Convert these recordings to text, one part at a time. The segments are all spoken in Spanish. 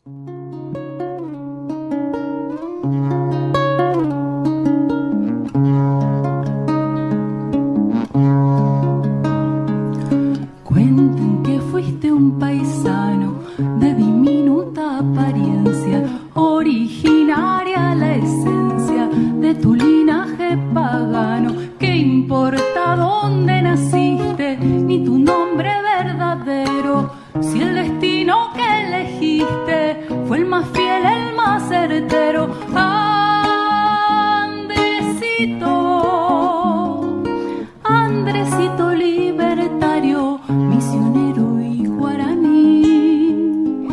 Cuentan que fuiste un paisano de diminuta apariencia, originaria la esencia de tu linaje pagano. ¿Qué importa dónde naciste, ni tu nombre verdadero, si el destino que elegiste fue el más fiel, el más certero? Andresito libertario, misionero y guaraní.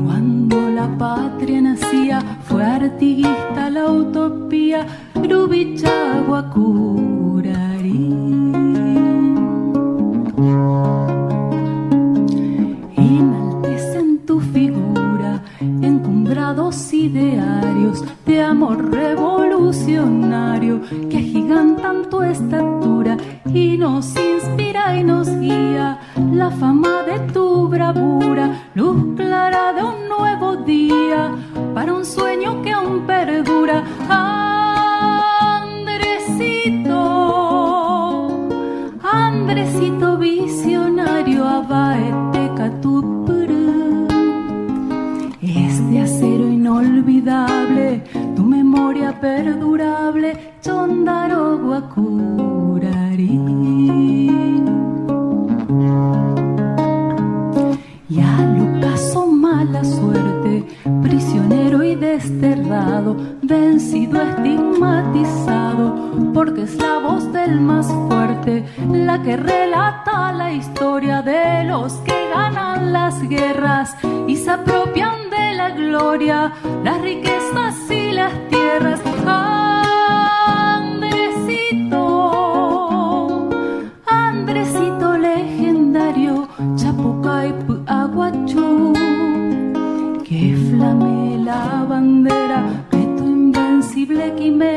Cuando la patria nacía, fue artiguista la utopía, Rubichaguacurarí. Enaltecen tu figura, encumbrados idearios de amor revolucionario que agigantan tu estatura y nos inspira y nos guía la fama de tu bravura, luz clara de un nuevo día para un sueño que aún perdura. Andresito visionario, abaete Catupurú. Es de acero inolvidable tu memoria perdurable, Chondaro Guacurarí. Y al ocaso mala suerte, prisionero y desterrado, vencido, estigmatizado, porque es la voz del más fuerte la que relata la historia de los que ganan las guerras y se apropian de la gloria, las riquezas y las tierras. Andresito legendario, Chapucaipu Aguachú, que flame la bandera de tu invencible quimera.